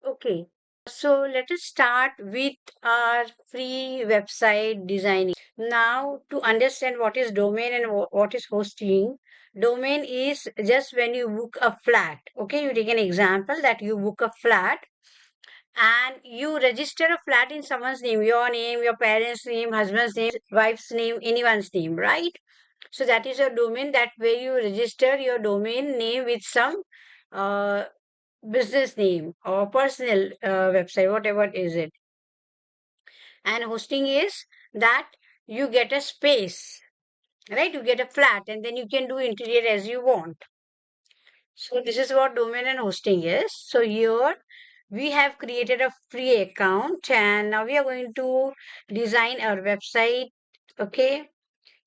Okay, so let us start with our free website designing. Now, to understand what is domain and what is hosting, domain is just when you book a flat. Okay, you take an example that you book a flat and you register a flat in someone's name, your parents' name, husband's name, wife's name, anyone's name, right? So that is your domain. That way you register your domain name with some uh, business name or personal website, whatever is it. And hosting is that you get a space, right? You get a flat and then you can do interior as you want. So this is what domain and hosting is. So here we have created a free account and now we are going to design our website. Okay.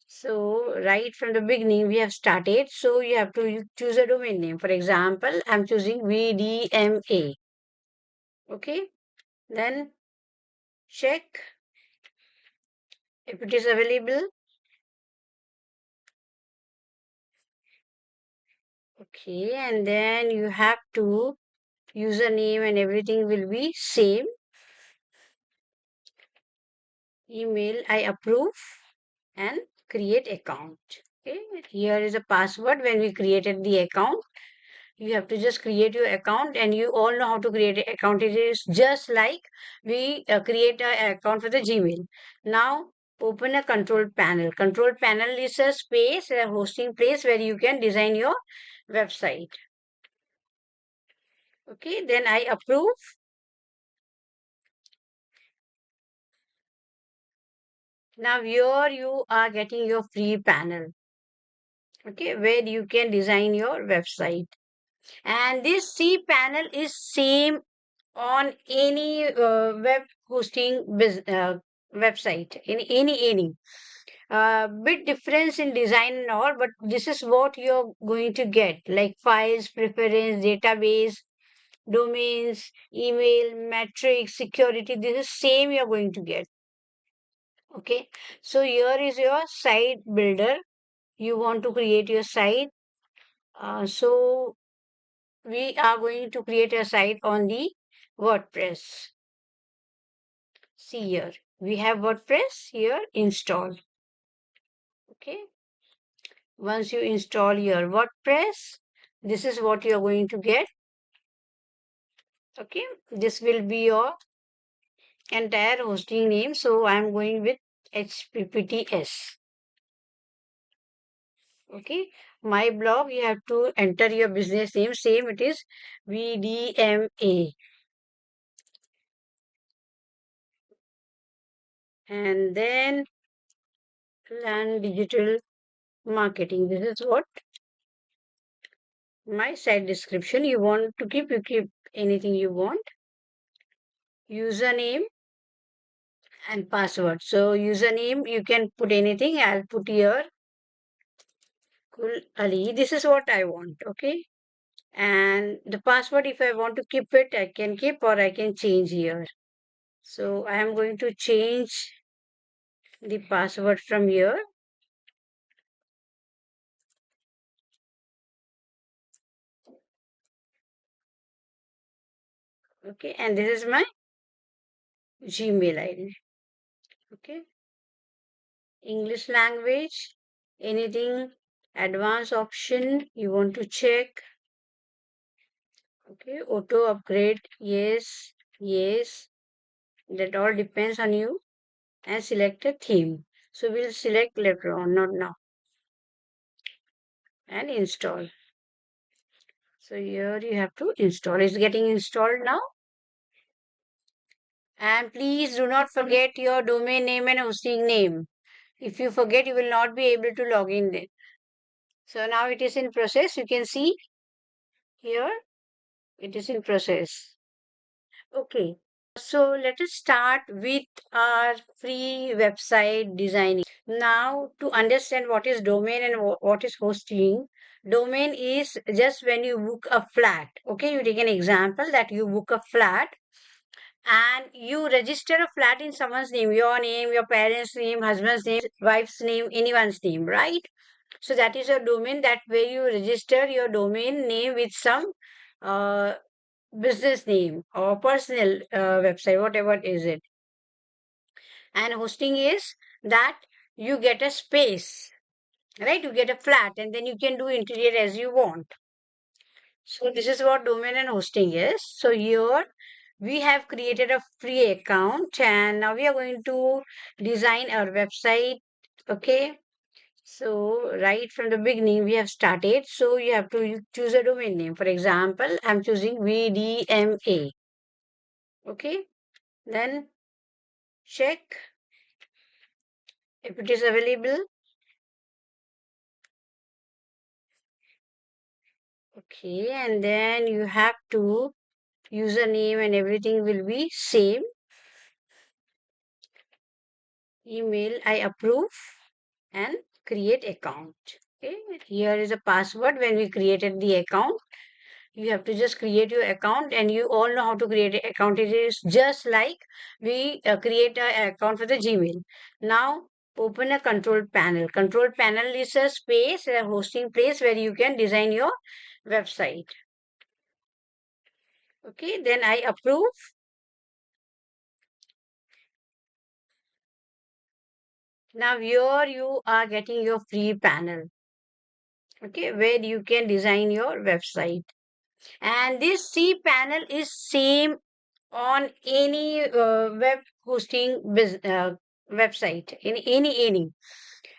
So right from the beginning we have started. So you have to choose a domain name. For example, I'm choosing VDMA. Okay. Then check if it is available. Okay. And then you have to username and everything will be same. Email I approve and create account. Okay. Here is a password when we created the account. You have to just create your account and you all know how to create an account. It is just like we create an account for the Gmail. Now open a control panel. Control panel is a space, a hosting place where you can design your website. Okay, then I approve. Now here you are getting your free panel. Okay, where you can design your website. And this C panel is same on any web hosting website, in any bit difference in design and all, but this is what you're going to get, like files, preference, database, domains, email, metrics, security. This is same you're going to get. Okay, so here is your site builder. You want to create your site. So we are going to create a site on the WordPress. See here, we have WordPress here installed. Okay. Once you install your WordPress, this is what you're going to get. Okay. This will be your entire hosting name. So I'm going with HPPTS. Okay. My blog, you have to enter your business name. Same it is VDMA. And then learn digital marketing. This is what my site description. You want to keep, you keep anything you want. Username and password. So username, you can put anything. I'll put here Kul Ali. This is what I want. Okay. And the password, if I want to keep it, I can keep or I can change here. So I am going to change the password from here. Okay. And this is my Gmail ID. Okay. English language, anything advanced option you want to check. Okay. Auto upgrade. Yes. Yes. That all depends on you. And select a theme. So we'll select later on, not now. And install. So here you have to install. It's getting installed now. And please do not forget your domain name and hosting name. If you forget, you will not be able to log in there. So now it is in process. You can see here it is in process. Okay. So let us start with our free website designing. Now, to understand what is domain and what is hosting, domain is just when you book a flat. Okay, you take an example that you book a flat and you register a flat in someone's name, your parents' name, husband's name, wife's name, anyone's name, right? So that is your domain. That way you register your domain name with some uh, business name or personal website, whatever is it. And hosting is that you get a space, right? You get a flat and then you can do interior as you want. So this is what domain and hosting is. So here we have created a free account and now we are going to design our website. Okay. So right from the beginning we have started. So you have to choose a domain name. For example, I'm choosing VDMA. Okay. Then check if it is available. Okay. And then you have to username and everything will be same. Email I approve and create account. Okay. Here is a password. When we created the account, you have to just create your account and you all know how to create an account. It is just like we create an account for the Gmail. Now open a control panel. Control panel is a space, a hosting place where you can design your website. Okay, then I approve. Now here you are getting your free panel. Okay, where you can design your website. And this C panel is same on any web hosting website, in any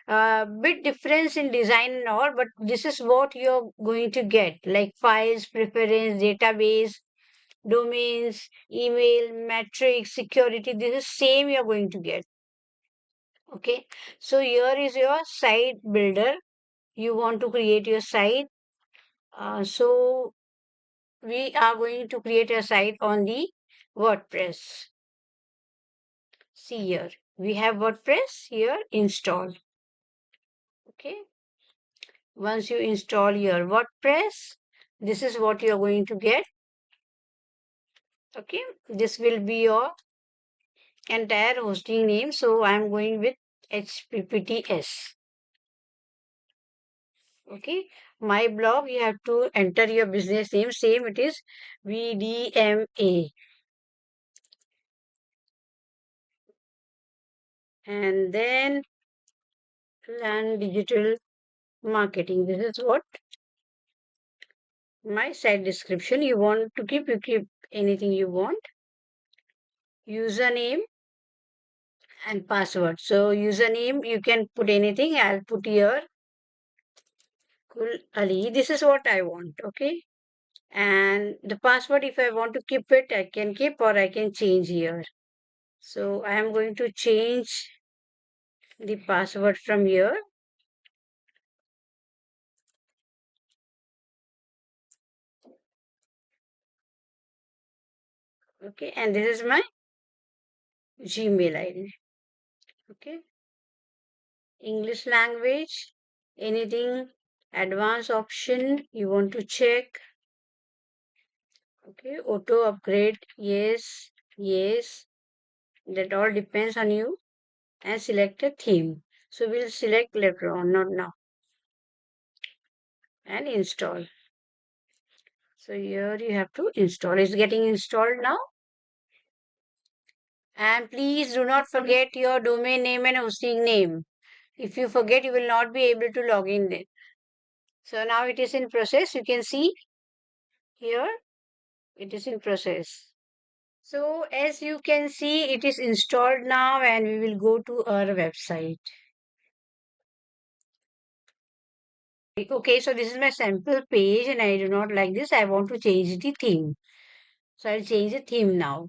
bit difference in design and all, but this is what you're going to get, like files, preference, database, domains, email, metrics, security. This is same you're going to get. Okay, so here is your site builder. You want to create your site. So we are going to create a site on the WordPress. See here, we have WordPress here installed. Okay. Once you install your WordPress, this is what you're going to get. Okay. This will be your entire hosting name. So I'm going with HPPTS. Okay. My blog, you have to enter your business name. Same it is VDMA. And then learn digital marketing. This is what my site description. You want to keep, you keep anything you want. Username and password. So username you can put anything. I'll put here Kul Ali. This is what I want. Okay. And the password, if I want to keep it, I can keep or I can change here. So I am going to change the password from here. Okay. And this is my Gmail ID. Okay. English language, anything advanced option you want to check. Okay. Auto upgrade. Yes. Yes. That all depends on you. And select a theme. So we'll select later on, not now. And install. So here you have to install. It's getting installed now. And please do not forget your domain name and hosting name. If you forget, you will not be able to log in there. So now it is in process. You can see here, it is in process. So as you can see, it is installed now and we will go to our website. Okay, so this is my sample page and I do not like this. I want to change the theme. So I'll change the theme now.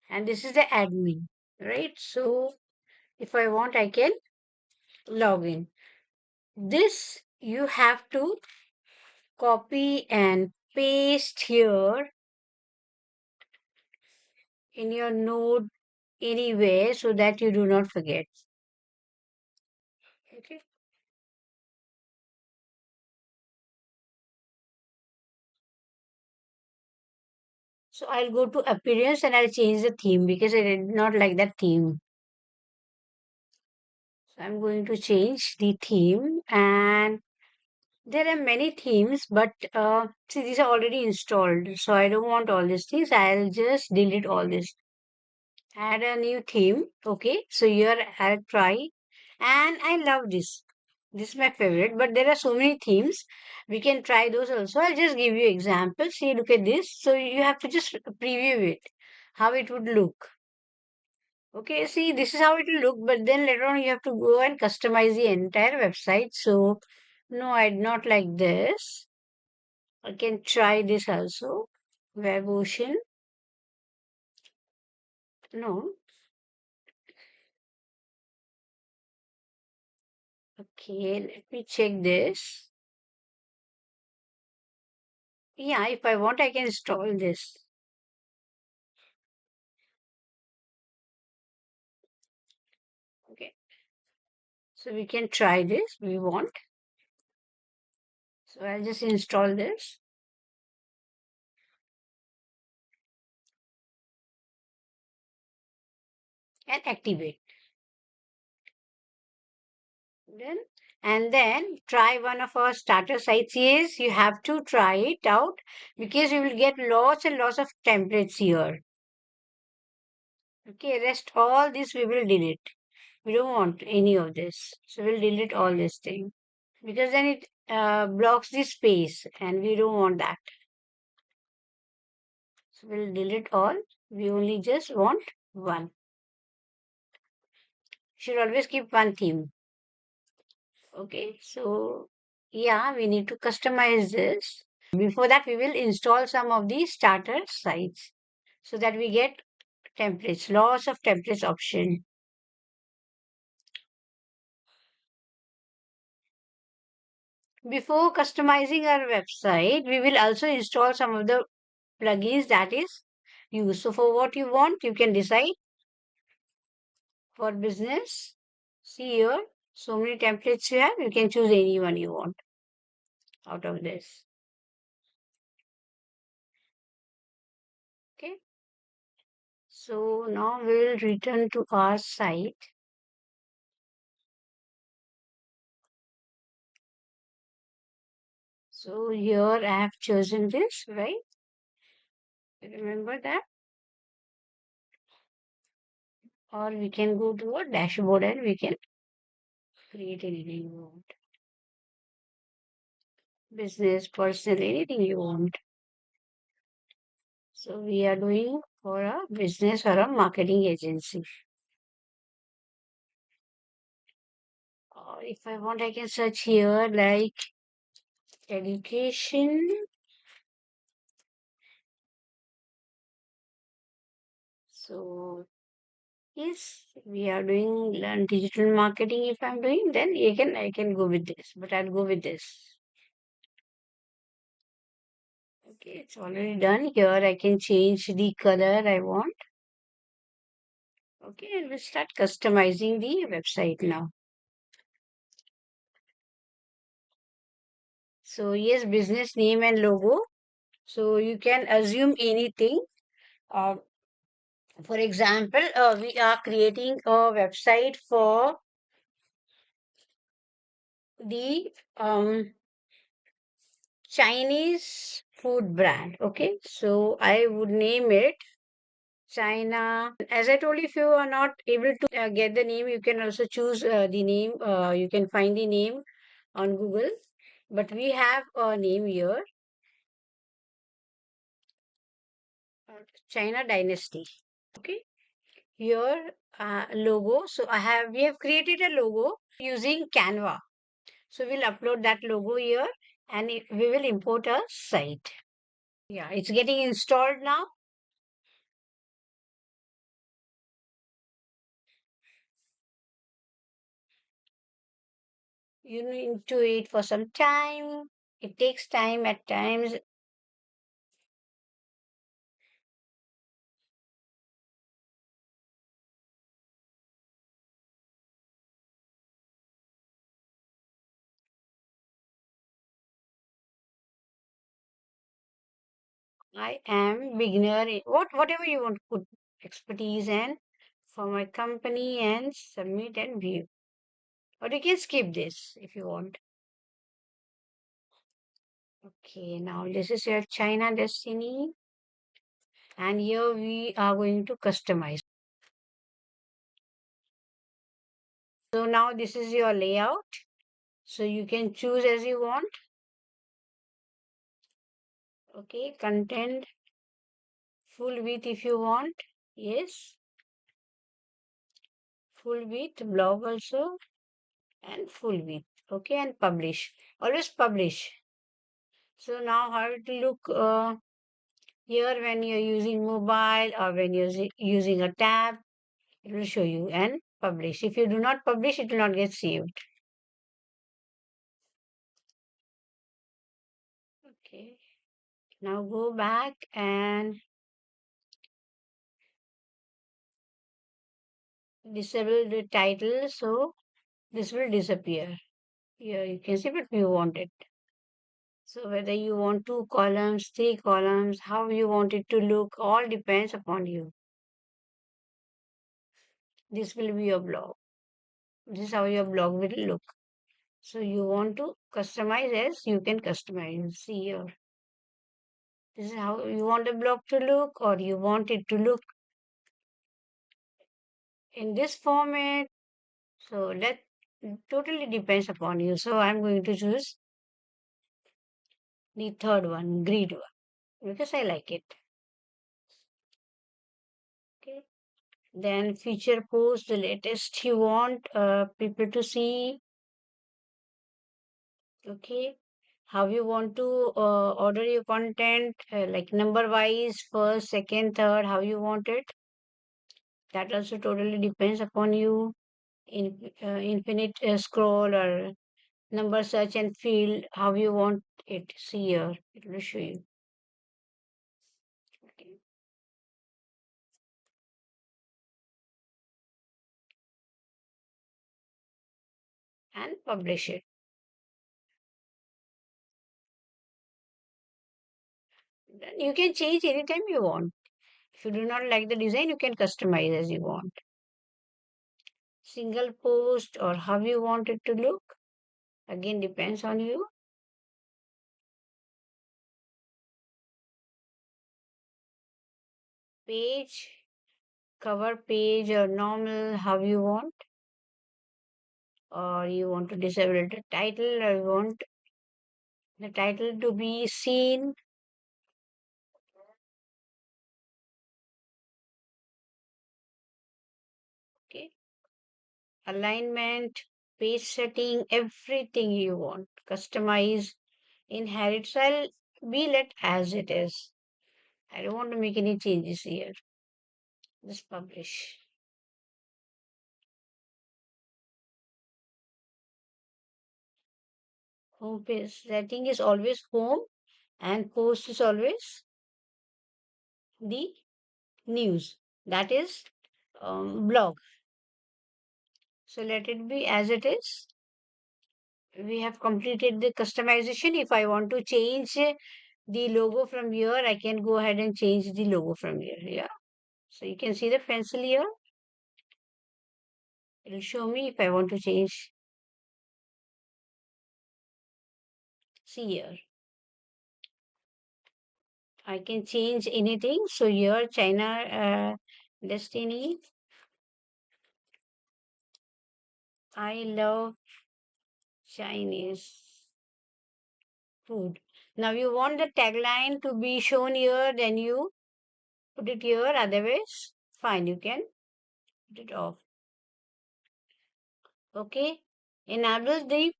And this is the admin, right? So if I want, I can log in. This you have to copy and paste here in your node anywhere so that you do not forget. Okay. So I'll go to appearance and I'll change the theme because I did not like that theme. So I'm going to change the theme and There are many themes, but see, these are already installed, so I don't want all these things. I'll just delete all this. Add a new theme. Okay, so here I'll try, and I love this. This is my favorite, but there are so many themes. We can try those also. I'll just give you examples. See, look at this. So you have to just preview it, how it would look. Okay, see, this is how it will look, but then later on you have to go and customize the entire website. So, no, I'd not like this. I can try this also. Web Ocean. No. Okay, let me check this. Yeah, if I want, I can install this. Okay, so we can try this. We want. So I'll just install this and activate. Then and then try one of our starter sites. Yes, you have to try it out because you will get lots and lots of templates here. Okay, rest all this we will delete. We don't want any of this. So we'll delete all this thing because then it blocks the space and we don't want that. So we'll delete all. We only just want one. Should always keep one theme. Okay, so yeah, we need to customize this. Before that, we will install some of the starter sites so that we get templates, lots of templates option. Before customizing our website, we will also install some of the plugins that is used. So for what you want, you can decide. For business, see here, so many templates you have. You can choose any one you want out of this. Okay. So now we will return to our site. So here I have chosen this, right? Remember that? Or we can go to a dashboard and we can create anything you want. Business, personal, anything you want. So we are doing for a business or a marketing agency. Or if I want, I can search here like education. So yes, we are doing learn digital marketing. If I'm doing, then I can go with this. But I'll go with this. Okay, it's already done. Here I can change the color I want. Okay, and we'll start customizing the website now. So yes, business name and logo. So you can assume anything. Uh, for example, we are creating a website for the Chinese food brand. Okay, so I would name it China. As I told you, if you are not able to get the name, you can also choose the name. You can find the name on Google. But we have a name here, China Dynasty. Okay, here logo. So we have created a logo using Canva. So we'll upload that logo here and we will import a site. Yeah, it's getting installed now. You need to wait for some time. It takes time at times. I am beginner in whatever you want to put expertise and for my company and submit and view. Or you can skip this if you want. Okay, now this is your China destiny, and here we are going to customize. So now this is your layout. So you can choose as you want. Okay, content full width if you want. Yes, full width, blog also, and full width. Okay, and publish. Always publish. So now how it look here when you're using mobile or when you're using a tab, it will show you and publish. If you do not publish, it will not get saved. Okay. Now go back and disable the title so this will disappear. Here you can see, but we want it. So whether you want 2 columns, 3 columns, how you want it to look, all depends upon you. This will be your blog. This is how your blog will look. So you want to customize as you can customize. See here. This is how you want the blog to look, or you want it to look in this format. So that totally depends upon you. So I'm going to choose the third one, grid one, because I like it. Okay. Then feature post, the latest you want people to see. Okay. How you want to order your content, like number wise, first, second, third, how you want it. That also totally depends upon you. Infinite scroll or number search and field, how you want it. See here, it will show you. Okay. And publish it. Then you can change anytime you want. If you do not like the design, you can customize as you want. Single post or how you want it to look. Again, depends on you. Page, cover page or normal, how you want. Or you want to disable the title, or you want the title to be seen. Okay. Alignment, page setting, everything you want. Customize, inherit. So I'll be let as it is. I don't want to make any changes here. Just publish. Home page setting is always home, and post is always the news. That is blog. So let it be as it is. We have completed the customization. If I want to change the logo from here, I can go ahead and change the logo from here. Yeah. So you can see the pencil here. It will show me if I want to change. See here. I can change anything. So here, China Destiny. I love Chinese food. Now you want the tagline to be shown here, then you put it here. Otherwise, fine, you can put it off. Okay. Enable the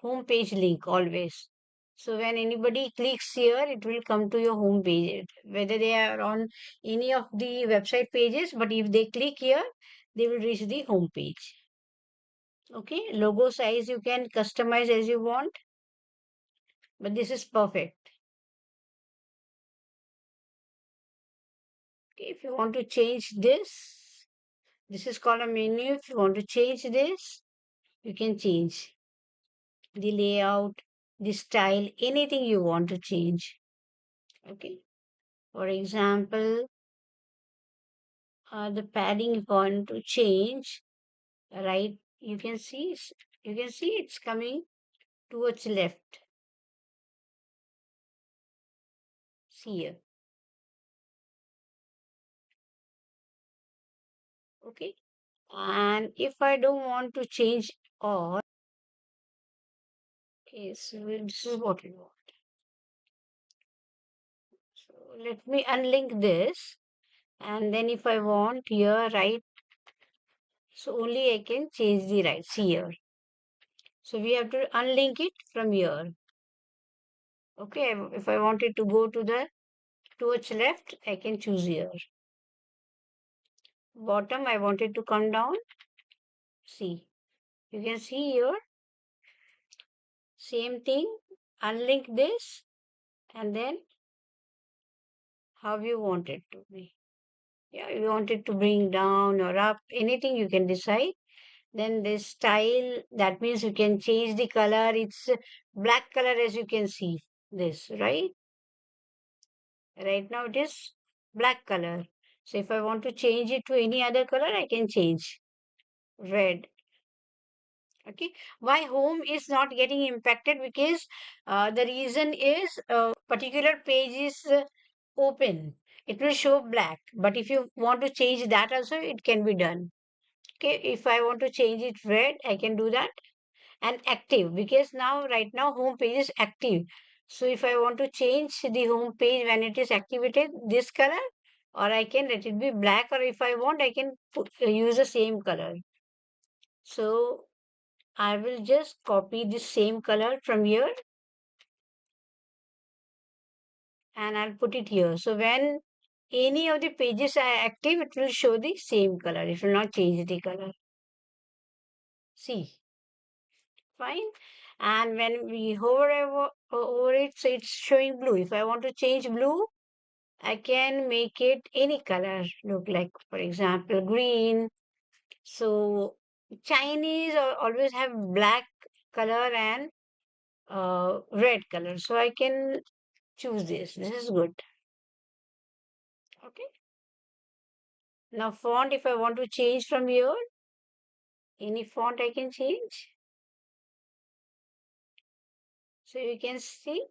home page link always. So when anybody clicks here, it will come to your home page, whether they are on any of the website pages, but if they click here, they will reach the home page. Okay, logo size you can customize as you want, but this is perfect. Okay, if you want to change this is called a menu. If you want to change this, you can change the layout, the style, anything you want to change. Okay, for example, the padding you want to change, right? You can see it's coming towards left. See here. Okay. And if I don't want to change all, okay, so this is what we want. So let me unlink this. And then if I want here, right, so only I can change the right. See here. So we have to unlink it from here. Okay, if I wanted to go to the towards left, I can choose here. Bottom, I wanted to come down. See, you can see here, same thing. Unlink this and then how you want it to be. Yeah, you want it to bring down or up, anything you can decide. Then this style, that means you can change the color. It's black color as you can see this, right? Right now it is black color. So if I want to change it to any other color, I can change red. Okay. Why home is not getting impacted? Because the reason is particular page is open. It will show black. But if you want to change that also, it can be done. Okay. If I want to change it red, I can do that. And active, because now right now home page is active. So if I want to change the home page when it is activated this color, or I can let it be black, or if I want I can use the same color. So I will just copy the same color from here and I'll put it here. So when any of the pages are active, it will show the same color. It will not change the color. See, fine. And when we hover over it, so it's showing blue. If I want to change blue, I can make it any color. Look like, for example, green. So Chinese always have black color and red color. So I can choose this. This is good. Okay. Now font, if I want to change from here, any font I can change. So you can see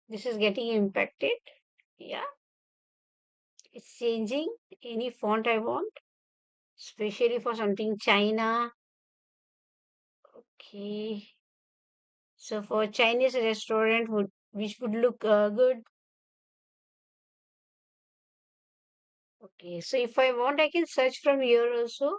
this is getting impacted. Yeah, it's changing any font I want, especially for something China. Okay. So for Chinese restaurant would which would look good. Okay. So if I want, I can search from here also.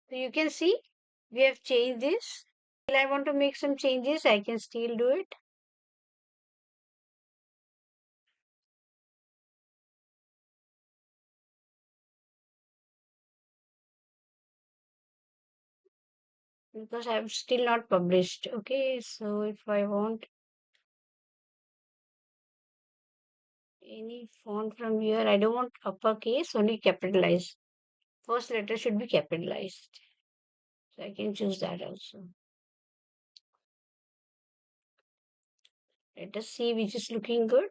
So you can see we have changed this. If I want to make some changes, I can still do it. Because I've still not published. Okay, so if I want any font from here, I don't want uppercase, only capitalized. First letter should be capitalized. So I can choose that also. Let us see which is looking good.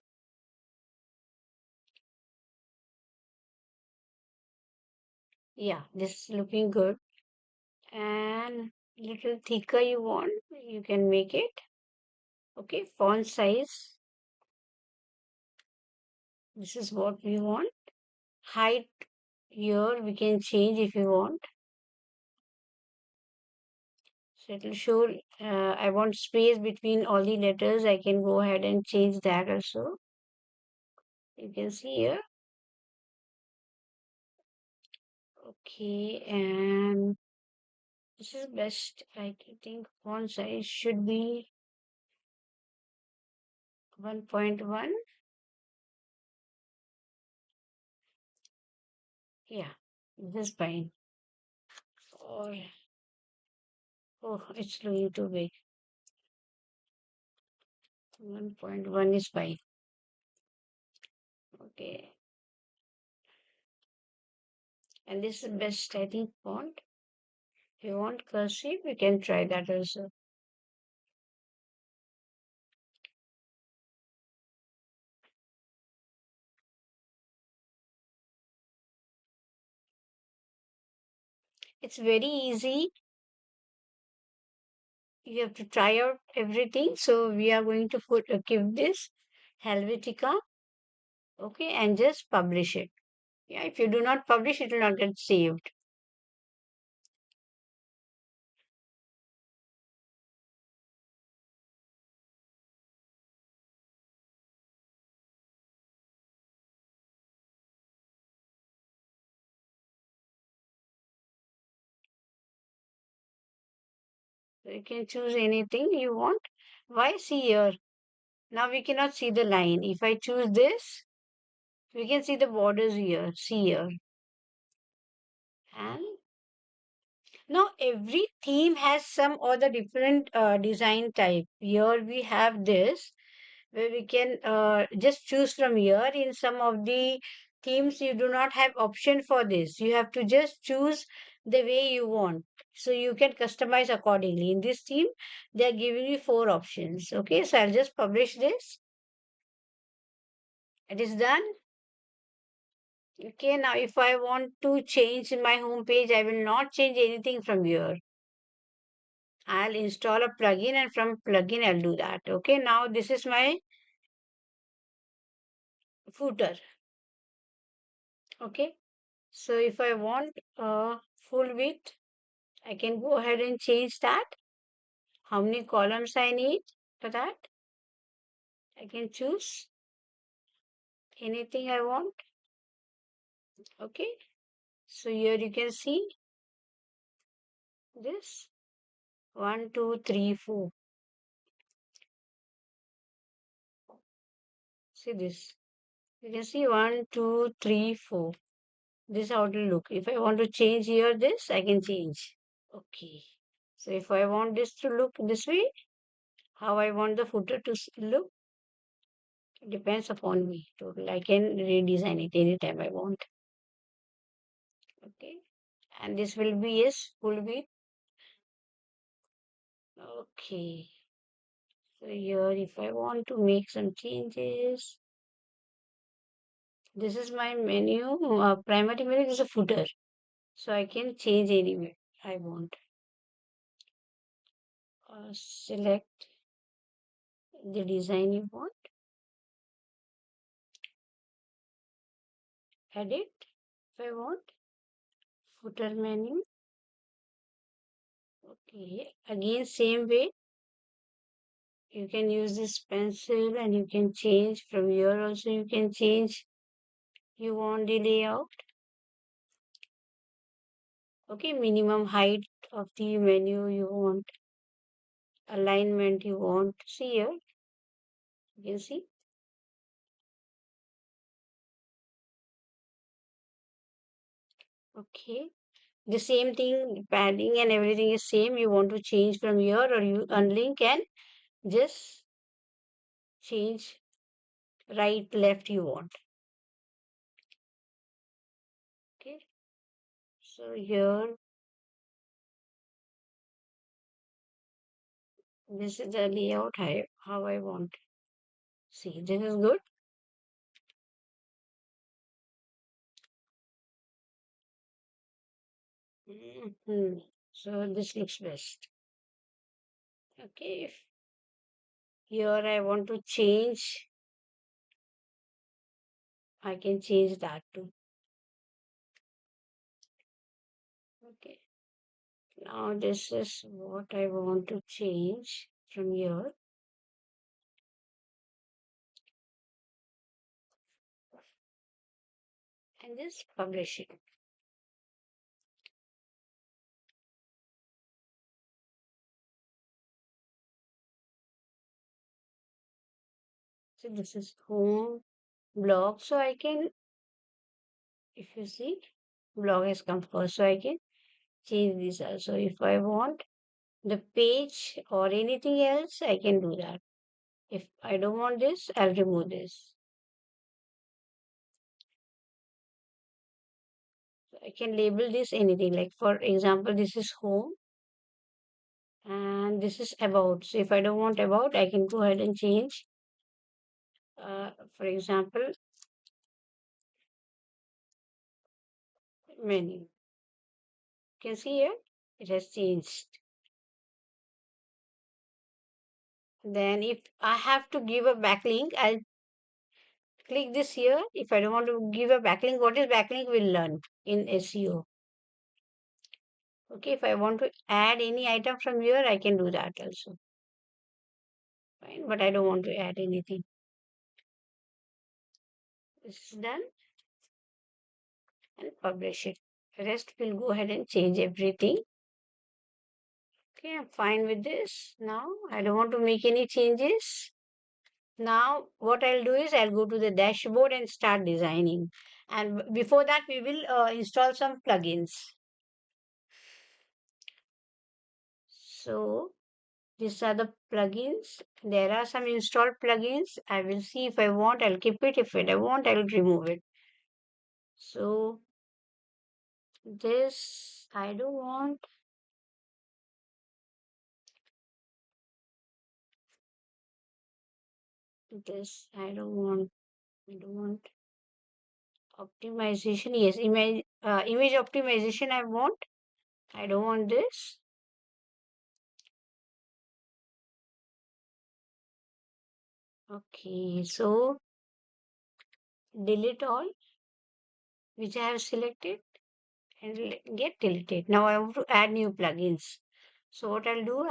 Yeah, this is looking good. And little thicker you want, you can make it. Okay, font size. This is what we want. Height here we can change if you want. So it will show I want space between all the letters. I can go ahead and change that also. You can see here. Okay, and this is best. I think font size should be 1.1. Yeah, this is fine. Or oh, it's looking too big. 1.1 is fine. Okay. And this is best, I think, font. You want cursive? We can try that also. It's very easy. You have to try out everything. So we are going to keep this Helvetica, okay, and just publish it. Yeah, if you do not publish, it will not get saved. So you can choose anything you want. Why? See here. Now we cannot see the line. If I choose this, we can see the borders here. See here. And now every theme has some other different design type. Here we have this where we can just choose from here. In some of the themes, you do not have option for this. You have to just choose the way you want. So you can customize accordingly. In this theme, they are giving you four options. Okay, so I'll just publish this. It is done. Okay, now if I want to change my home page, I will not change anything from here. I'll install a plugin and from plugin I'll do that. Okay, now this is my footer. Okay, so if I want full width, I can go ahead and change that. How many columns I need for that? I can choose anything I want. Okay, so here you can see this 1, 2, 3, 4. See this. You can see 1, 2, 3, 4. This is how it will look. If I want to change here this, I can change. Okay. So if I want this to look this way, how I want the footer to look, depends upon me. Total. I can redesign it anytime I want. Okay. And this will be yes, full width. Okay. So here if I want to make some changes, this is my menu. Primary menu is a footer. So I can change anywhere I want. Select the design you want. Edit if I want. Footer menu. Okay. Again same way. You can use this pencil and you can change from here also. You can change. You want the layout. Okay. Minimum height of the menu you want. Alignment you want. See here. You can see. Okay. The same thing, padding and everything is same. You want to change from here or you unlink and just change right, left you want. Okay. So here, this is the layout how I want. See, this is good. So this looks best. Okay. If here I want to change, I can change that too. Okay. Now this is what I want to change from here. And just publish it. So this is home blog. So I can, if you see, blog has come first. So I can change this also. If I want the page or anything else, I can do that. If I don't want this, I'll remove this. So I can label this anything, like for example, this is home and this is about. So if I don't want about, I can go ahead and change. For example, menu. You can see here, it has changed. Then if I have to give a backlink, I'll click this here. If I don't want to give a backlink, what is backlink we'll learn in SEO. Okay, if I want to add any item from here, I can do that also. Fine, but I don't want to add anything. This is done and publish it. Rest will go ahead and change everything. Okay, I'm fine with this. Now I don't want to make any changes. Now what I'll do is I'll go to the dashboard and start designing. And before that, we will install some plugins. So these are the plugins. There are some installed plugins. I will see if I want, I'll keep it. If I don't want, I'll remove it. So this I don't want. This I don't want. I don't want optimization. Yes, image optimization I want. I don't want this. Okay, so delete all which I have selected and get deleted. Now I want to add new plugins. So what I'll do,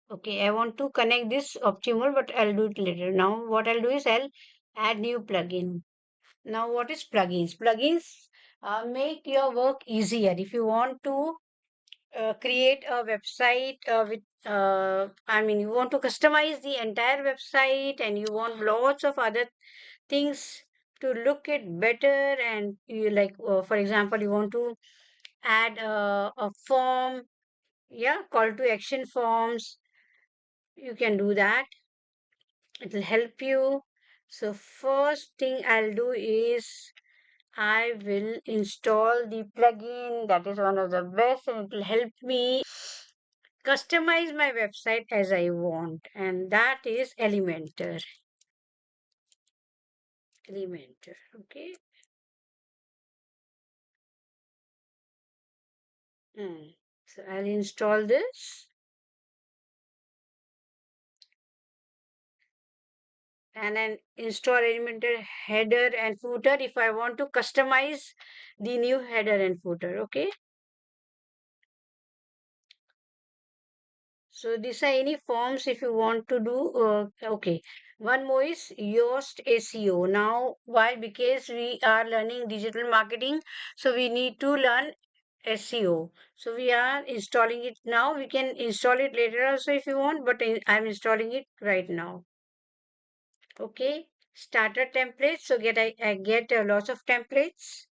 okay, I want to connect this optimal, but I'll do it later. Now what I'll do is I'll add new plugin. Now what is plugins? Plugins make your work easier. If you want to create a website you want to customize the entire website and you want lots of other things to look it better, and you like, for example, you want to add a form, yeah, call to action forms, you can do that. It will help you. So first thing I'll do is I will install the plugin that is one of the best, and it will help me customize my website as I want, and that is Elementor. Elementor, okay. So I'll install this and then install Elementor header and footer if I want to customize the new header and footer, okay. So these are any forms if you want to do. Okay. One more is Yoast SEO. Now, why? Because we are learning digital marketing, so we need to learn SEO. So we are installing it now. We can install it later also if you want, but I'm installing it right now. Okay. Starter templates. So I get lots of templates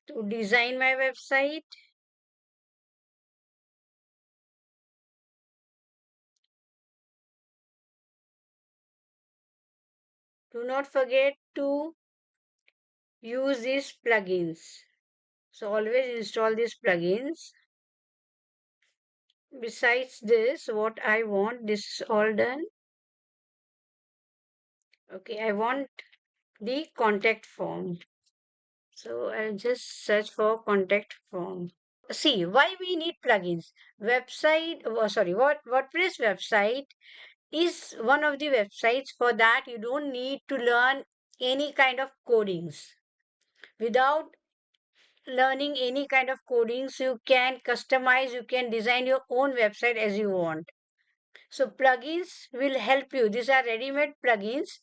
to design my website. Do not forget to use these plugins. So always install these plugins. Besides this, what I want, this is all done. Okay, I want the contact form. So I'll just search for contact form. See, why we need plugins? WordPress website is one of the websites. For that, you don't need to learn any kind of codings. Without learning any kind of codings, you can customize, you can design your own website as you want. So plugins will help you. These are ready-made plugins.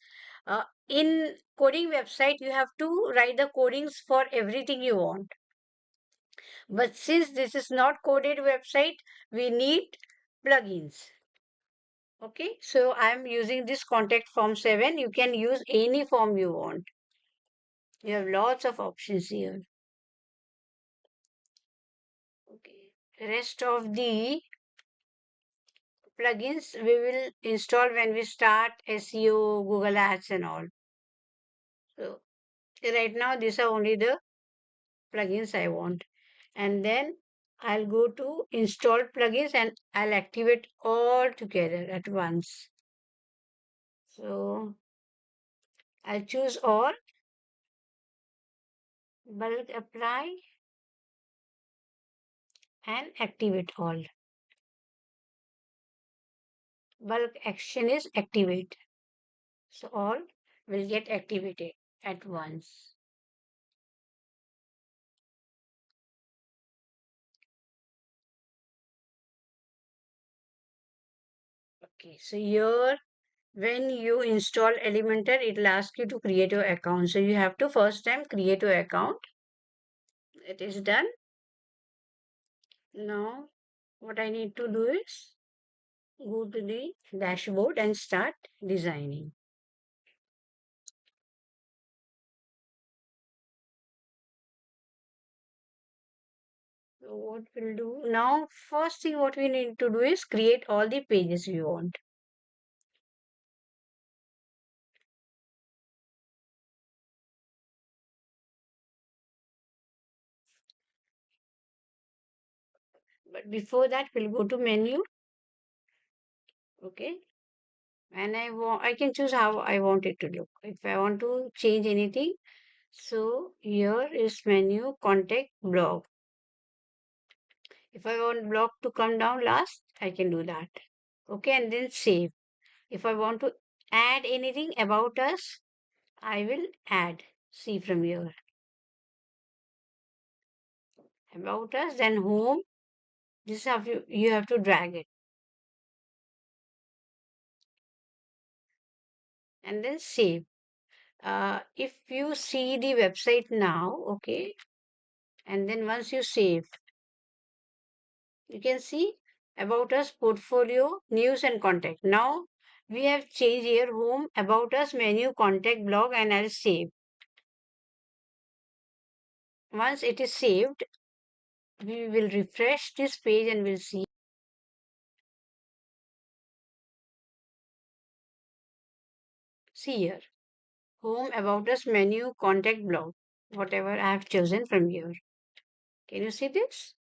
In coding website, you have to write the codings for everything you want. But since this is not coded website, we need plugins. Okay, so I'm using this contact form 7. You can use any form you want. You have lots of options here. Okay, rest of the plugins we will install when we start SEO, Google Ads and all. So Right now, these are only the plugins I want. And then I'll go to install plugins and I'll activate all together at once. So I'll choose all, bulk apply and activate all. Bulk action is activate. So all will get activated at once. Okay, so here when you install Elementor, it will ask you to create your account. So you have to first time create your account. It is done. Now what I need to do is go to the dashboard and start designing. So what we'll do now, first thing what we need to do is create all the pages we want. But before that, we'll go to menu. Okay. And I can choose how I want it to look. If I want to change anything, so here is menu, contact, blog. If I want blog to come down last, I can do that. Okay, and then save. If I want to add anything about us, I will add. See from here. About us, then home. This have you have to drag it. And then save. If you see the website now, okay, and then once you save, you can see about us, portfolio, news, and contact. Now we have changed here home, about us, menu, contact, blog, and I'll save. Once it is saved, we will refresh this page and we'll see here home, about us, menu, contact, blog, whatever I have chosen from here. Can you see this?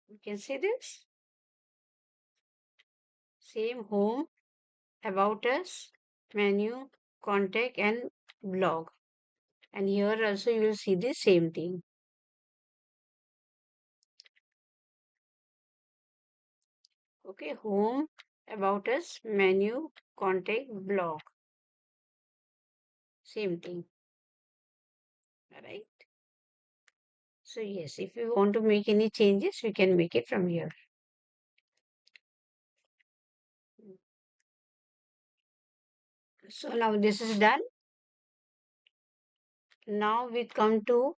You can see this. Same home, about us, menu, contact, and blog. And here also you will see the same thing. Okay, home, about us, menu, contact, blog. Same thing. Alright. So yes, if you want to make any changes, we can make it from here. So now this is done. Now we come to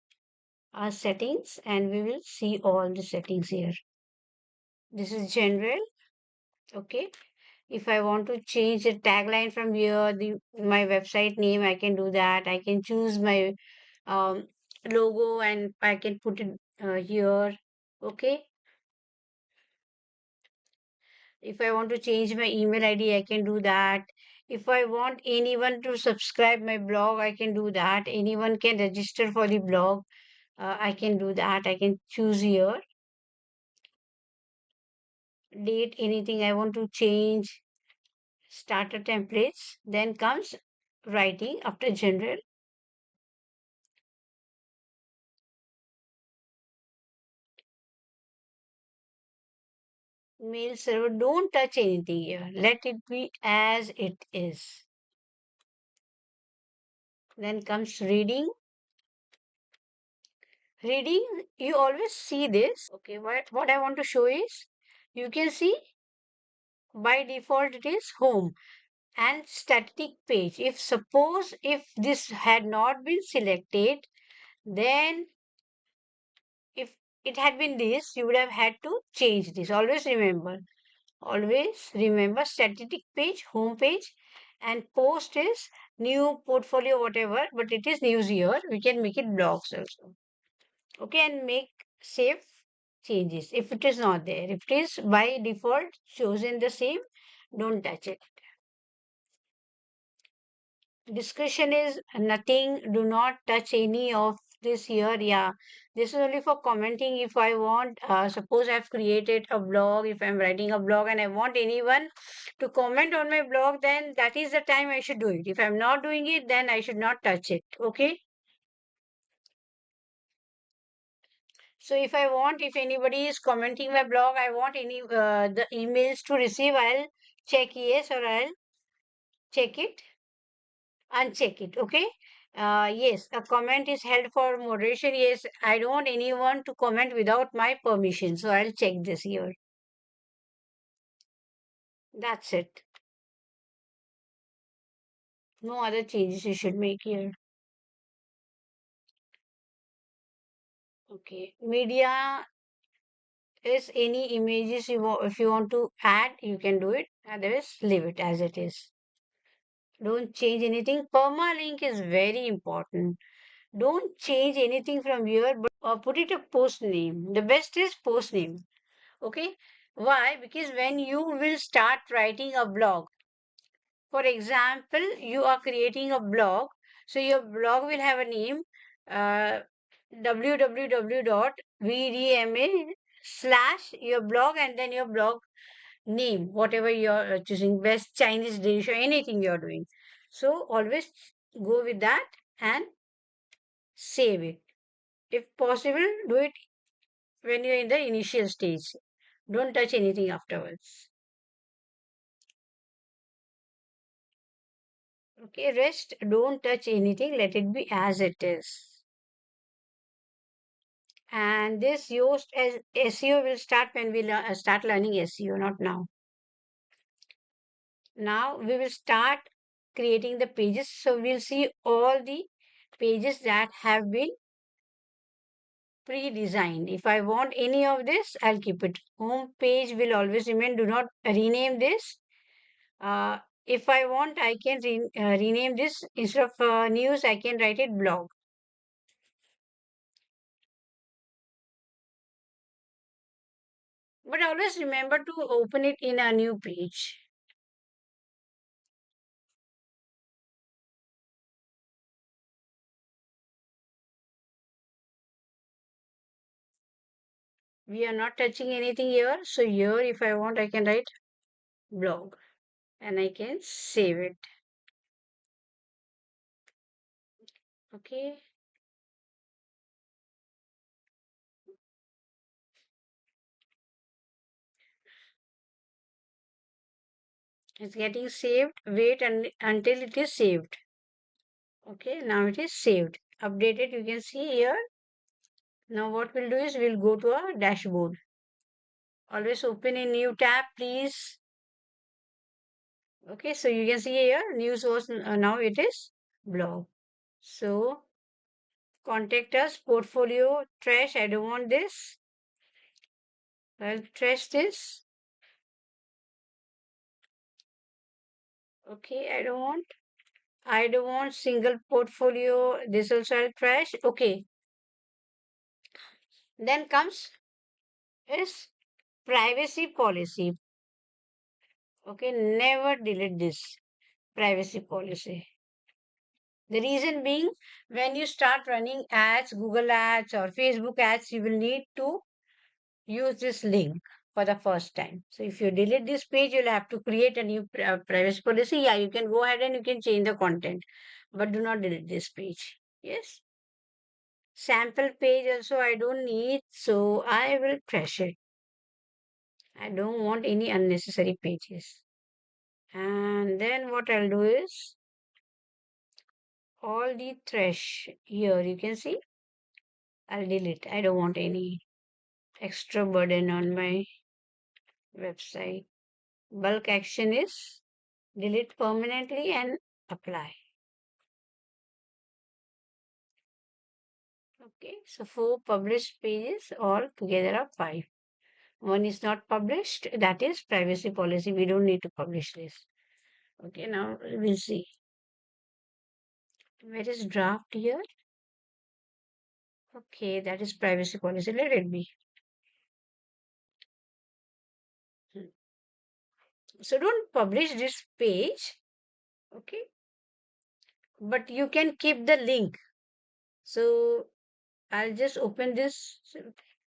our settings and we will see all the settings here. This is general. Okay. If I want to change the tagline from here, my website name, I can do that. I can choose my um, logo and I can put it here. Okay. If I want to change my email ID, I can do that. If I want anyone to subscribe my blog, I can do that. Anyone can register for the blog. I can do that. I can choose here. Date, anything I want to change. Starter templates. Then comes writing after general. Mail server, don't touch anything here. Let it be as it is. Then comes reading. Reading, you always see this. Okay, what I want to show is you can see by default it is home and static page. If suppose if this had not been selected, then if it had been this, you would have had to change this. Always remember static page, home page, and post is new portfolio, whatever, but it is news here. We can make it blogs also. Okay, and make save changes if it is not there. If it is by default chosen the same, don't touch it. Discussion is nothing. Do not touch any of this here. Yeah, this is only for commenting. If I want, suppose I've created a blog, if I'm writing a blog and I want anyone to comment on my blog, then that is the time I should do it. If I'm not doing it, then I should not touch it. Okay. So if I want, if anybody is commenting my blog, I want any the emails to receive, I'll check yes or I'll check it, uncheck it. Okay. Yes, a comment is held for moderation. Yes, I don't want anyone to comment without my permission. So I'll check this here. That's it. No other changes you should make here. Okay. Media is any images you want, if you want to add, you can do it. Otherwise, leave it as it is. Don't change anything. Permalink is very important. Don't change anything from here, but put it a post name. The best is post name. Okay. Why? Because when you will start writing a blog, for example, you are creating a blog, so your blog will have a name, uh, www.vdma slash your blog and then your blog name, whatever you're choosing, best Chinese dish or anything you're doing. So always go with that and save it. If possible, do it when you're in the initial stage. Don't touch anything afterwards. Okay, rest, don't touch anything, let it be as it is. And this used as SEO will start when we start learning SEO, not now. Now we will start creating the pages. So we'll see all the pages that have been pre-designed. If I want any of this, I'll keep it. Home page will always remain. Do not rename this. Uh, if I want, I can rename this. Instead of news, I can write it blog. But always remember to open it in a new page. We are not touching anything here. So here, if I want, I can write blog and I can save it. Okay. It's getting saved. Wait until it is saved. Okay. Now it is saved. Updated. You can see here. Now what we'll do is we'll go to our dashboard. Always open a new tab, please. Okay. So you can see here news was now it is blog. So contact us, portfolio, trash. I don't want this. I'll trash this. Okay, I don't want single portfolio. This also I'll trash. Okay. Then comes is privacy policy. Okay, never delete this privacy policy. The reason being, when you start running ads, Google ads or Facebook ads, you will need to use this link for the first time. So if you delete this page, you'll have to create a new privacy policy. Yeah, you can go ahead and you can change the content, but do not delete this page. Yes. Sample page also I don't need, so I will trash it. I don't want any unnecessary pages. And then what I'll do is all the trash here you can see I'll delete. I don't want any extra burden on my website. Bulk action is delete permanently and apply. Okay, so 4 published pages all together are 5. One is not published, that is privacy policy. We don't need to publish this. Okay, now we'll see. Where is draft here? Okay, that is privacy policy. Let it be. So don't publish this page. Okay. but you can keep the link. So I'll just open this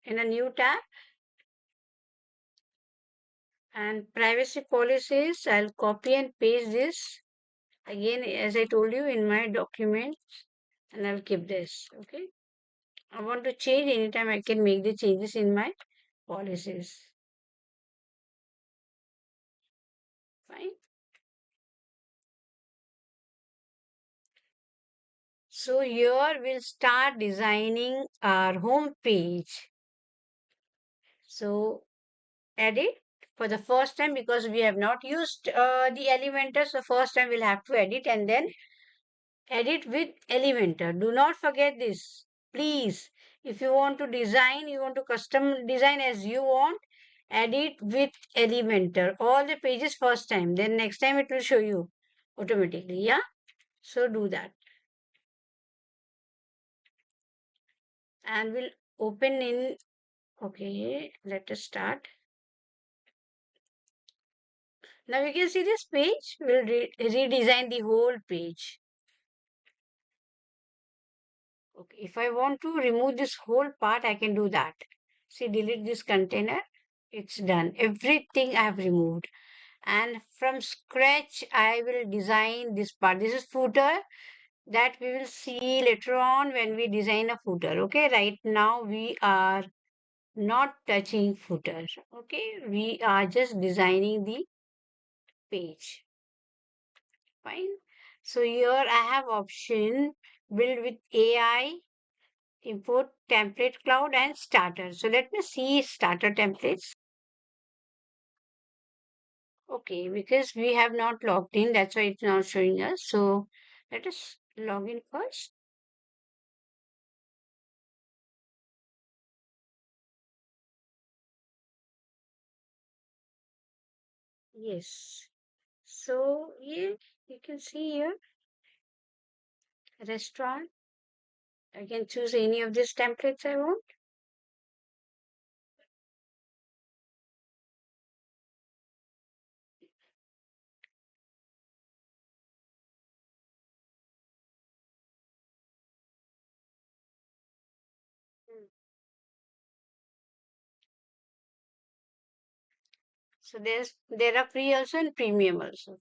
in a new tab, and privacy policies, I'll copy and paste this again, as I told you, in my document, and I'll keep this. Okay. I want to change anytime, I can make the changes in my policies. Fine. So here we'll start designing our home page. So edit for the first time, because we have not used the Elementor. So first time we'll have to edit, and then edit with Elementor. Do not forget this. Please, if you want to design, you want to custom design as you want, edit with Elementor. All the pages first time. Then next time it will show you automatically. Yeah. So do that. And we'll open in. Okay, let us start. Now you can see this page. We'll redesign the whole page. Okay, if I want to remove this whole part, I can do that. See, delete this container. It's done. Everything I have removed. And from scratch, I will design this part. This is footer that we will see later on when we design a footer. Okay, right now we are not touching footer. Okay, we are just designing the page. Fine. So here I have option build with AI, import template cloud, and starter. So let me see starter templates. Okay, because we have not logged in, that's why it's not showing us. So let us log in first. Yes. So here you can see here restaurant. I can choose any of these templates I want. Mm. So there are free also and premium also.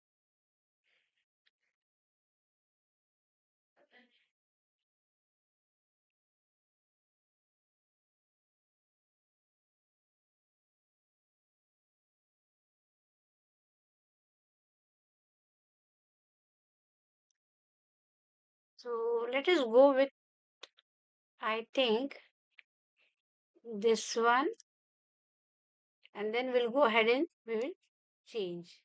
So let us go with, I think, this one, and then we'll go ahead and we will change.